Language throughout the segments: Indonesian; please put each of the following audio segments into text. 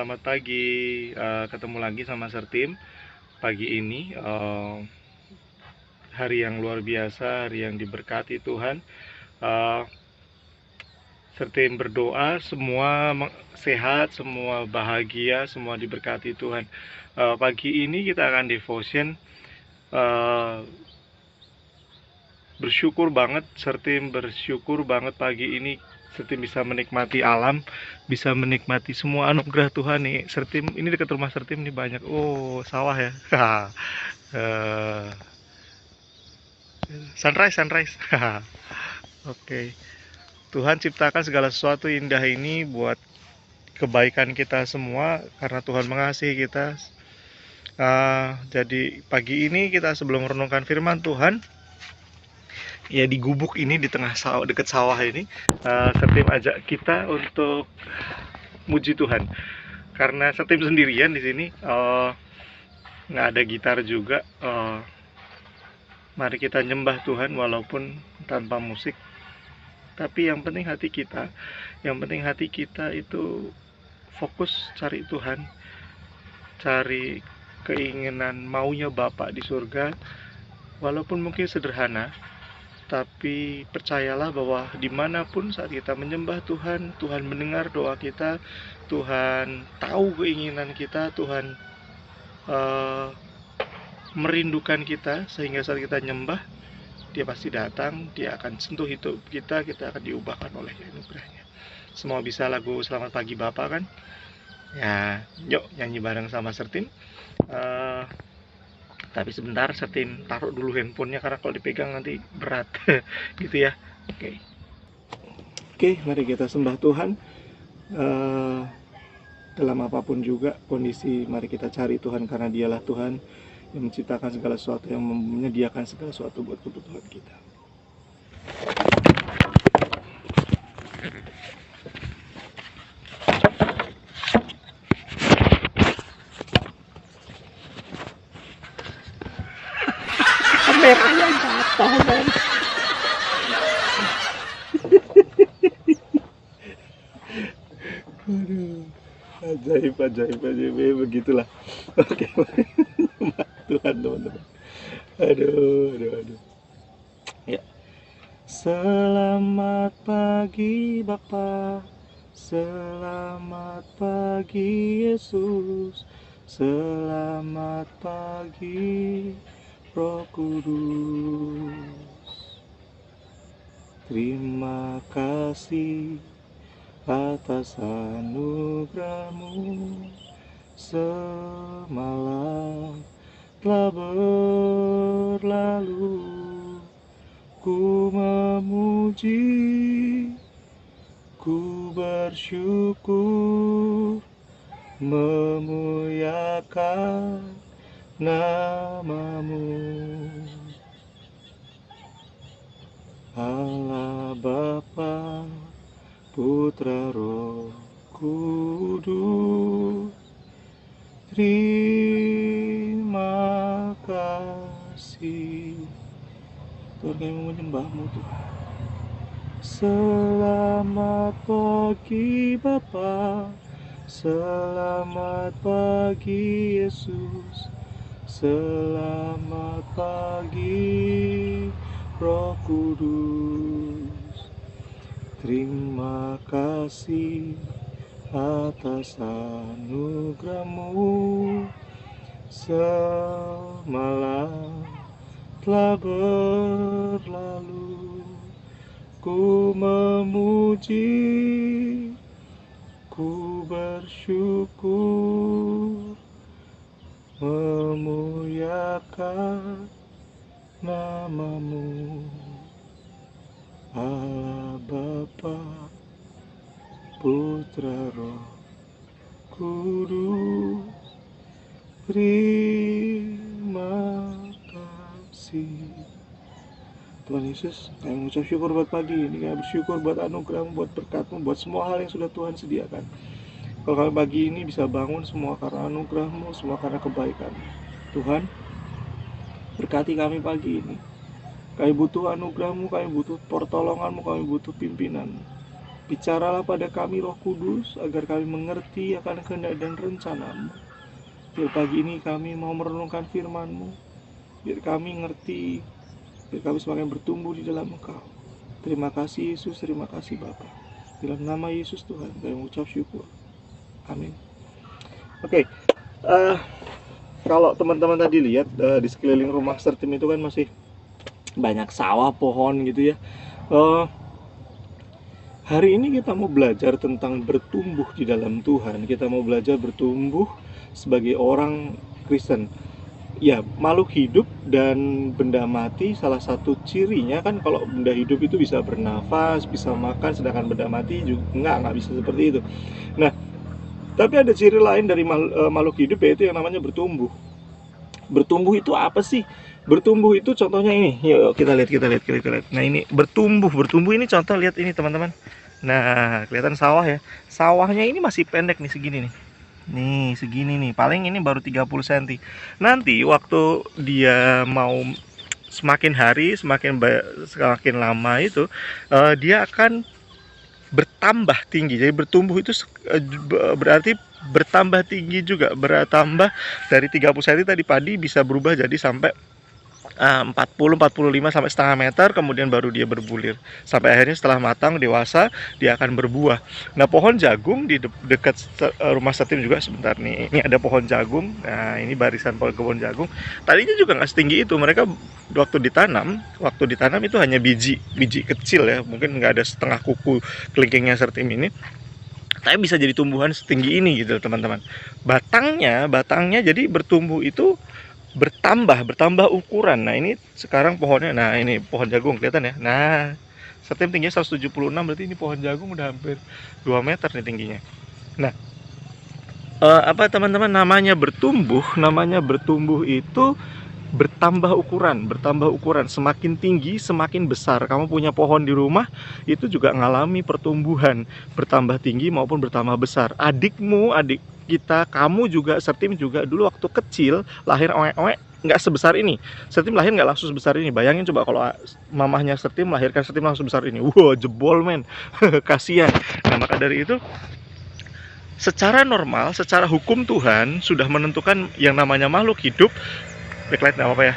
selamat pagi. Ketemu lagi sama Sertim pagi ini. Hari yang luar biasa, hari yang diberkati Tuhan. Eh, Sertim berdoa semua sehat, semua bahagia, semua diberkati Tuhan. Pagi ini kita akan devotion. Eh, Bersyukur banget, Sertim bersyukur banget pagi ini Sertim bisa menikmati alam, bisa menikmati semua anugerah Tuhan nih. Sertim ini dekat rumah Sertim nih banyak. Oh, sawah ya. Eh, Sunrise, sunrise. Oke. Tuhan ciptakan segala sesuatu indah ini buat kebaikan kita semua karena Tuhan mengasihi kita. Jadi pagi ini kita sebelum merenungkan firman Tuhan, ya di gubuk ini di tengah sawah, dekat sawah ini, Sertim ajak kita untuk muji Tuhan. Karena Sertim sendirian di sini, nggak ada gitar juga. Mari kita nyembah Tuhan walaupun tanpa musik. Tapi yang penting hati kita, itu fokus cari Tuhan, cari keinginan maunya Bapa di surga, walaupun mungkin sederhana. Tapi percayalah bahwa dimanapun saat kita menyembah Tuhan, Tuhan mendengar doa kita, Tuhan tahu keinginan kita, Tuhan merindukan kita, sehingga saat kita nyembah, Dia pasti datang, Dia akan sentuh hidup kita, kita akan diubahkan oleh anugerahnya. Semua bisa lagu Selamat Pagi Bapak kan? Ya, yuk nyanyi bareng sama Sertim. Tapi sebentar, Sertim taruh dulu handphonenya karena kalau dipegang nanti berat. Gitu ya. Oke, mari kita sembah Tuhan. Dalam apapun juga kondisi, mari kita cari Tuhan karena Dialah Tuhan yang menciptakan segala sesuatu, yang menyediakan segala sesuatu buat kebutuhan kita. Kameranya jatuh, men. Aduh, ajaib, begitulah. Oke, Tuhan teman-teman. Aduh. Ya. Selamat pagi Bapa, selamat pagi Yesus, selamat pagi Roh Kudus. Terima kasih atas anugerah-Mu, semalam telah berlalu. Ku memuji, ku bersyukur, memuliakan nama-Mu. Allah Bapa, Putra Roh Kudus, terima kasih. Tuhan, kami menyembah-Mu Tuhan. Selamat pagi Bapa, selamat pagi Yesus, selamat pagi Roh Kudus. Terima kasih atas anugerah-Mu, semalam telah berlalu. Ku memuji, ku bersyukur, memuliakan nama-Mu. Allah Bapa, Putra Roh Kudus, terima kasih. Tuhan Yesus, kami mengucap syukur buat pagi ini, kami bersyukur buat anugerah-Mu, buat berkat-Mu, buat semua hal yang sudah Tuhan sediakan. Kalau kami pagi ini bisa bangun semua karena anugerah-Mu, semua karena kebaikan Tuhan, berkati kami pagi ini. Kami butuh anugerah-Mu, kami butuh pertolongan-Mu, kami butuh pimpinan-Mu. Bicaralah pada kami Roh Kudus, agar kami mengerti akan kehendak dan rencana-Mu. Biar pagi ini kami mau merenungkan firman-Mu, biar kami ngerti, biar kami semakin bertumbuh di dalam Engkau. Terima kasih Yesus, terima kasih Bapa. Dalam nama Yesus Tuhan, kami mengucap syukur. Amin. Oke, kalau teman-teman tadi lihat di sekeliling rumah Sertim itu kan masih banyak sawah, pohon gitu ya. Hari ini kita mau belajar tentang bertumbuh di dalam Tuhan. Kita mau belajar bertumbuh sebagai orang Kristen. Ya, makhluk hidup dan benda mati salah satu cirinya kan, kalau benda hidup itu bisa bernafas, bisa makan, sedangkan benda mati juga nggak bisa seperti itu. Nah, tapi ada ciri lain dari makhluk hidup, yaitu yang namanya bertumbuh. Bertumbuh itu apa sih? Bertumbuh itu contohnya ini. Yuk kita lihat. Nah, ini bertumbuh ini contoh, lihat ini teman-teman. Nah, kelihatan sawah ya. Sawahnya ini masih pendek nih, segini nih. Nih, segini nih. Paling ini baru 30 cm. Nanti waktu dia mau semakin hari, semakin lama itu dia akan bertambah tinggi. Jadi bertumbuh itu berarti bertambah tinggi juga. Bertambah dari 30 cm tadi padi bisa berubah jadi sampai 40-45 sampai setengah meter, kemudian baru dia berbulir. Sampai akhirnya setelah matang, dewasa, dia akan berbuah. Nah, pohon jagung di dekat rumah Sertim juga sebentar nih. Ini ada pohon jagung. Nah, ini barisan pohon jagung. Tadinya juga nggak setinggi itu. Mereka waktu ditanam itu hanya biji kecil ya. Mungkin nggak ada setengah kuku kelingkingnya Sertim ini. Tapi bisa jadi tumbuhan setinggi ini gitu teman-teman. Batangnya jadi bertumbuh itu bertambah ukuran. Nah, ini sekarang pohonnya, nah ini pohon jagung kelihatan ya. Nah, Sertim tingginya 176, berarti ini pohon jagung udah hampir 2 meter nih tingginya. Nah, apa teman-teman namanya bertumbuh? Namanya bertumbuh itu bertambah ukuran, semakin tinggi semakin besar. Kamu punya pohon di rumah itu juga ngalami pertumbuhan, bertambah tinggi maupun bertambah besar. Adik kita, kamu juga, Sertim juga dulu waktu kecil lahir oek-oek nggak sebesar ini. Sertim lahir nggak langsung sebesar ini. Bayangin coba kalau mamahnya Sertim melahirkan Sertim langsung sebesar ini. Wow, jebol men. Kasihan. Nah, maka dari itu secara normal, secara hukum Tuhan sudah menentukan yang namanya makhluk hidup. Backlight nggak apa-apa ya.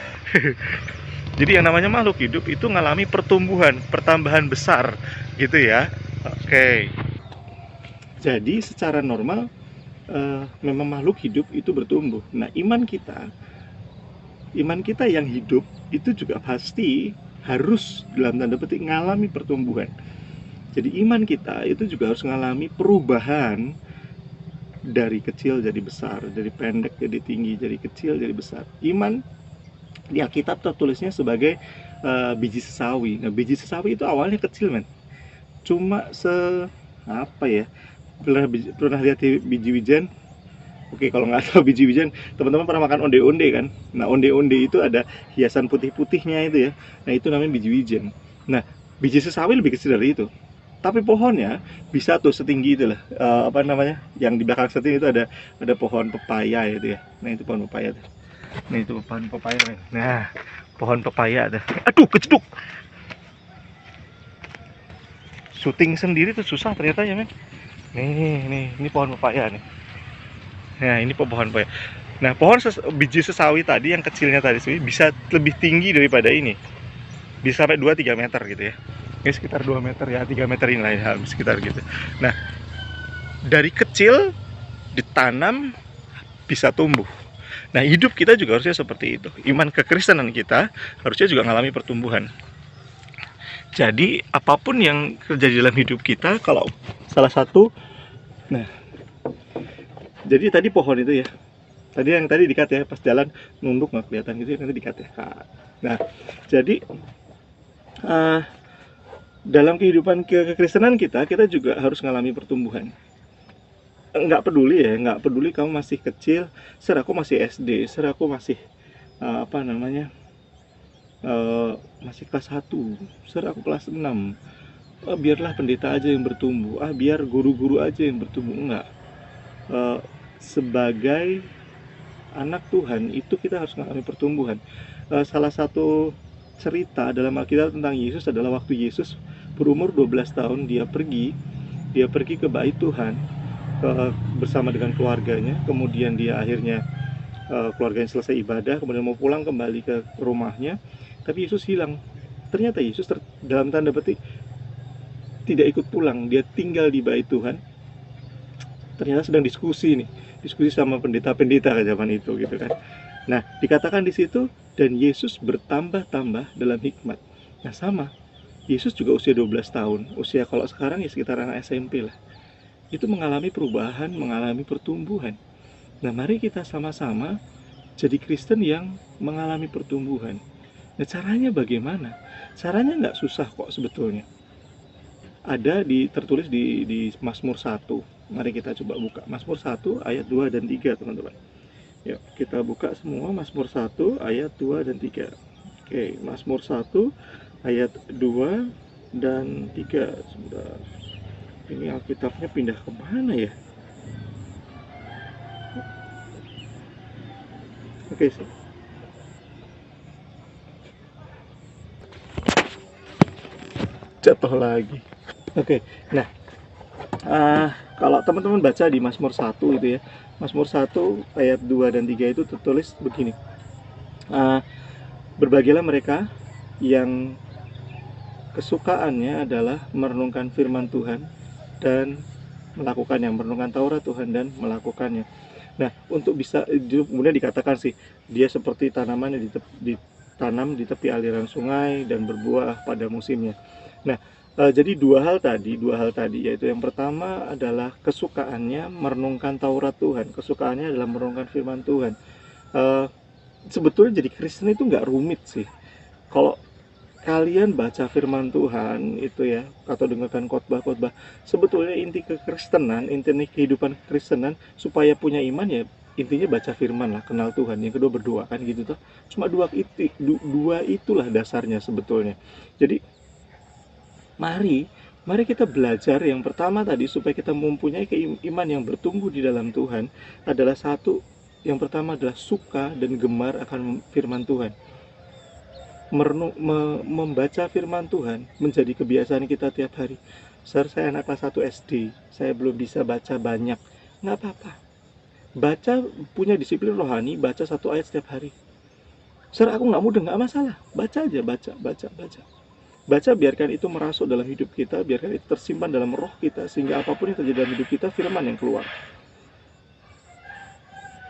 Jadi yang namanya makhluk hidup itu ngalami pertambahan besar gitu ya. Oke. Jadi secara normal memang makhluk hidup itu bertumbuh. Nah, iman kita yang hidup itu juga pasti harus dalam tanda petik ngalami pertumbuhan. Jadi iman kita itu juga harus ngalami perubahan dari kecil jadi besar, dari pendek jadi tinggi, dari kecil jadi besar. Iman di Alkitab tertulisnya sebagai biji sesawi. Nah, biji sesawi itu awalnya kecil men, cuma apa ya, pernah lihat biji wijen? Oke, kalau nggak tahu biji wijen, teman-teman pernah makan onde-onde kan? Nah, onde-onde itu ada hiasan putih-putihnya itu ya. Nah, itu namanya biji wijen. Nah, biji sesawi lebih kecil dari itu. Tapi pohonnya bisa tuh setinggi itu lah. Apa namanya? Yang di belakang Sertim itu ada pohon pepaya itu ya. Nah, itu pohon pepaya tuh. Nah, itu pohon pepaya. Nah, pohon pepaya tuh. Aduh, keceduk. Syuting sendiri tuh susah ternyata ya, men. Ini pohon pepaya nih. Nah, ini pohon pepaya. Nah, biji sesawi tadi yang kecilnya tadi bisa lebih tinggi daripada ini. Bisa sampai 2-3 meter gitu ya. Ini sekitar 2 meter ya, 3 meter ini lah ya, sekitar gitu. Nah, dari kecil ditanam bisa tumbuh. Nah, hidup kita juga harusnya seperti itu. Iman kekristenan kita harusnya juga mengalami pertumbuhan. Jadi apapun yang terjadi dalam hidup kita, kalau salah satu, nah, jadi tadi pohon itu ya, tadi dikat ya, pas jalan nunduk nggak kelihatan gitu ya, nanti dikat ya. Nah, jadi dalam kehidupan kekristenan kita juga harus mengalami pertumbuhan. Nggak peduli kamu masih kecil, aku masih SD, aku masih masih kelas 1, aku kelas 6. Biarlah pendeta aja yang bertumbuh, biar guru-guru aja yang bertumbuh. Enggak. Sebagai anak Tuhan itu kita harus mengalami pertumbuhan. Salah satu cerita dalam Alkitab tentang Yesus adalah waktu Yesus berumur 12 tahun, dia pergi dia pergi ke bait Tuhan bersama dengan keluarganya, kemudian dia akhirnya keluarganya selesai ibadah, kemudian mau pulang kembali ke rumahnya, tapi Yesus hilang. Ternyata Yesus dalam tanda petik tidak ikut pulang, dia tinggal di bait Tuhan. Ternyata sedang diskusi sama pendeta-pendeta ke zaman itu gitu kan. Nah, dikatakan di situ, dan Yesus bertambah-tambah dalam hikmat. Nah, sama, Yesus juga usia 12 tahun, usia kalau sekarang ya sekitar anak SMP lah. Itu mengalami perubahan, mengalami pertumbuhan. Nah, mari kita sama-sama jadi Kristen yang mengalami pertumbuhan. Nah, caranya bagaimana? Caranya nggak susah kok sebetulnya. Ada tertulis di Mazmur 1. Mari kita coba buka Mazmur 1 ayat 2 dan 3, teman-teman. Yuk, kita buka semua Mazmur 1 ayat 2 dan 3. Oke, Mazmur 1 ayat 2 dan 3. Sebentar. Ini Alkitabnya pindah kemana ya? Oke, jatuh lagi. Oke, nah kalau teman-teman baca di Mazmur 1 itu ya, Mazmur 1 ayat 2 dan 3 itu tertulis begini. Berbahagialah mereka yang kesukaannya adalah merenungkan firman Tuhan dan melakukannya, merenungkan Taurat Tuhan dan melakukannya. Nah, untuk bisa, kemudian dikatakan sih, dia seperti tanaman yang ditanam di tepi aliran sungai dan berbuah pada musimnya. Nah, jadi dua hal tadi, yaitu yang pertama adalah kesukaannya merenungkan Taurat Tuhan, kesukaannya adalah merenungkan firman Tuhan. Sebetulnya jadi Kristen itu nggak rumit sih. Kalau kalian baca firman Tuhan itu ya, atau dengarkan khotbah-khotbah, sebetulnya inti kekristenan, inti kehidupan kekristenan supaya punya iman ya intinya baca firman lah, kenal Tuhan. Yang kedua berdoa kan gitu tuh. Cuma dua itulah dasarnya sebetulnya. Jadi mari kita belajar yang pertama tadi supaya kita mempunyai iman yang bertumbuh di dalam Tuhan adalah satu, yang pertama adalah suka dan gemar akan firman Tuhan. Membaca firman Tuhan menjadi kebiasaan kita tiap hari. Saya anak kelas 1 SD, saya belum bisa baca banyak, nggak apa-apa. Baca, punya disiplin rohani, baca 1 ayat setiap hari. Aku nggak mudah, nggak masalah. Baca aja, baca, biarkan itu merasuk dalam hidup kita, biarkan itu tersimpan dalam roh kita, sehingga apapun yang terjadi dalam hidup kita, firman yang keluar.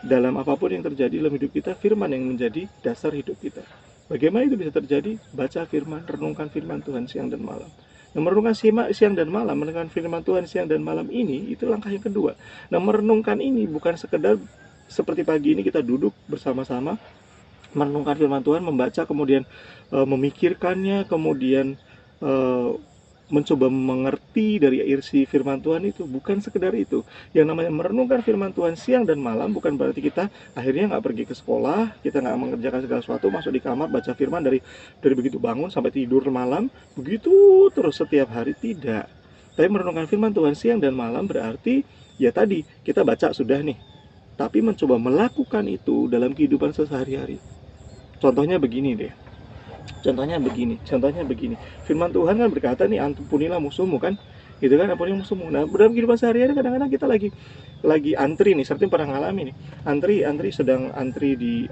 Dalam apapun yang terjadi dalam hidup kita, firman yang menjadi dasar hidup kita. Bagaimana itu bisa terjadi? Baca firman, renungkan firman Tuhan siang dan malam. Nah, merenungkan siang dan malam, merenungkan firman Tuhan siang dan malam ini, itu langkah yang kedua. Nah, merenungkan ini bukan sekedar seperti pagi ini kita duduk bersama-sama, merenungkan firman Tuhan, membaca, kemudian memikirkannya, kemudian mencoba mengerti dari isi firman Tuhan itu. Bukan sekedar itu. Yang namanya merenungkan firman Tuhan siang dan malam bukan berarti kita akhirnya nggak pergi ke sekolah, kita nggak mengerjakan segala sesuatu, masuk di kamar baca firman dari begitu bangun sampai tidur malam, begitu terus setiap hari, tidak. Tapi merenungkan firman Tuhan siang dan malam berarti ya tadi kita baca sudah nih, tapi mencoba melakukan itu dalam kehidupan sehari-hari. Contohnya begini deh. Contohnya begini. Firman Tuhan kan berkata nih, ampunilah musuhmu kan, gitu kan, ampunilah musuhmu. Nah, dalam kehidupan sehari-hari kadang-kadang kita lagi antri nih, seperti pernah ngalami nih, sedang antri di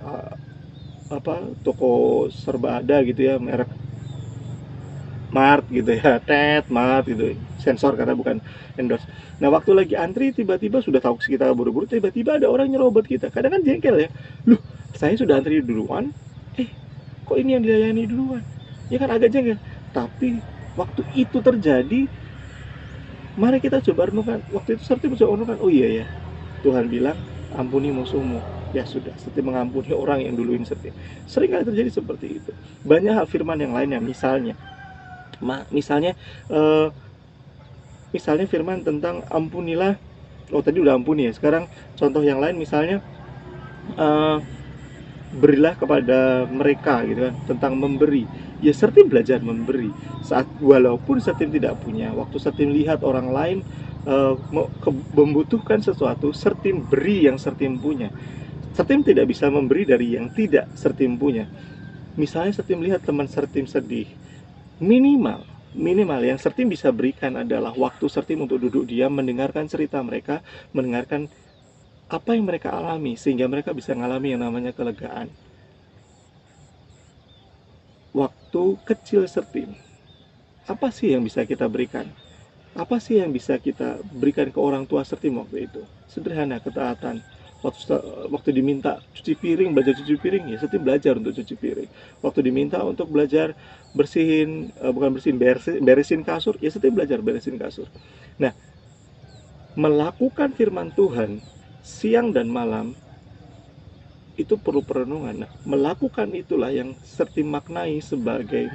toko serba ada gitu ya, merek Mart gitu ya, Mart gitu, sensor karena bukan endorse. Nah, waktu lagi antri tiba-tiba sudah tahu kita buru-buru, tiba-tiba ada orang nyerobot kita. Kadang kan jengkel ya, loh saya sudah antri duluan, kok ini yang dilayani duluan? Ya kan agak jengkel. Tapi waktu itu terjadi, mari kita coba renungkan. Waktu itu seperti mencoba renungkan, oh iya ya, Tuhan bilang ampuni musuhmu. Ya sudah, seperti mengampuni orang yang duluin setia. Sering kali terjadi seperti itu. Banyak hal firman yang lainnya, misalnya firman tentang ampunilah. Oh tadi udah ampuni ya. Sekarang contoh yang lain, misalnya berilah kepada mereka gitu kan, tentang memberi. Ya Sertim belajar memberi saat walaupun Sertim tidak punya. Waktu Sertim lihat orang lain membutuhkan sesuatu, Sertim beri yang Sertim punya. Sertim tidak bisa memberi dari yang tidak Sertim punya. Misalnya Sertim lihat teman Sertim sedih, minimal minimal yang Sertim bisa berikan adalah waktu Sertim untuk duduk diam, mendengarkan cerita mereka, mendengarkan apa yang mereka alami, sehingga mereka bisa mengalami yang namanya kelegaan. Waktu kecil Sertim, apa sih yang bisa kita berikan? Apa sih yang bisa kita berikan ke orang tua Sertim waktu itu? Sederhana, ketaatan. Waktu diminta cuci piring, belajar cuci piring, ya Sertim belajar untuk cuci piring. Waktu diminta untuk belajar bersihin, beresin kasur, ya Sertim belajar beresin kasur. Nah, melakukan firman Tuhan siang dan malam itu perlu perenungan. Nah, melakukan itulah yang Sertim maknai sebagai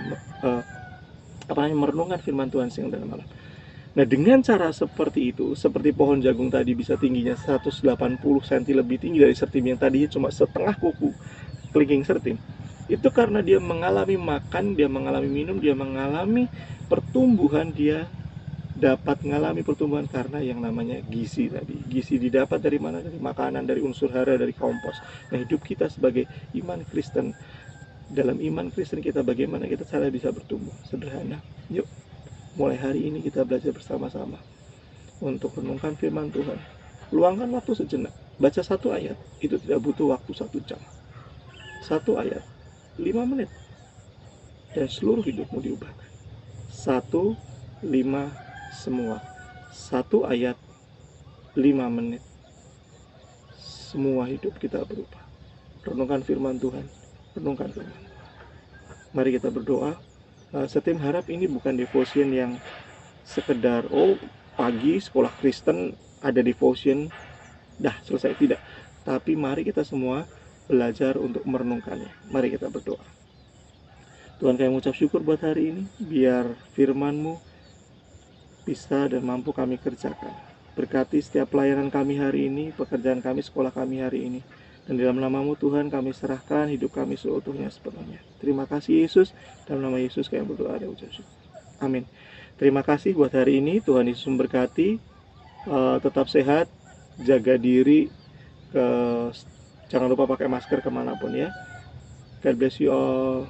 merenungkan firman Tuhan siang dan malam. Nah, dengan cara seperti itu, seperti pohon jagung tadi bisa tingginya 180 cm lebih tinggi dari Sertim yang tadinya cuma setengah kuku kelingking Sertim. Itu karena dia mengalami makan, dia mengalami minum, dia mengalami pertumbuhan, dia dapat mengalami pertumbuhan karena yang namanya gizi tadi. Gizi didapat dari mana? Dari makanan, dari unsur hara, dari kompos. Nah, hidup kita sebagai iman Kristen, dalam iman Kristen kita bagaimana kita cara bisa bertumbuh? Sederhana. Yuk, mulai hari ini kita belajar bersama-sama untuk renungkan firman Tuhan. Luangkan waktu sejenak. Baca satu ayat, itu tidak butuh waktu 1 jam. Satu ayat, 5 menit. Dan seluruh hidupmu diubahkan. 1, 5, semua. Satu ayat, 5 menit. Semua hidup kita berubah. Renungkan firman Tuhan. Renungkan firman Tuhan. Mari kita berdoa. Sertim harap ini bukan devotion yang sekedar pagi sekolah Kristen ada devotion dah selesai, tidak. Tapi mari kita semua belajar untuk merenungkannya. Mari kita berdoa. Tuhan, kami mengucap syukur buat hari ini, biar firman-Mu bisa dan mampu kami kerjakan. Berkati setiap pelayanan kami hari ini, pekerjaan kami, sekolah kami hari ini. Dan dalam nama-Mu Tuhan kami serahkan hidup kami seutuhnya sepenuhnya. Terima kasih Yesus. Dalam nama Yesus kami berdoa dan ucap syukur. Amin. Terima kasih buat hari ini. Tuhan Yesus memberkati. Tetap sehat, jaga diri, jangan lupa pakai masker kemanapun ya. God bless you all.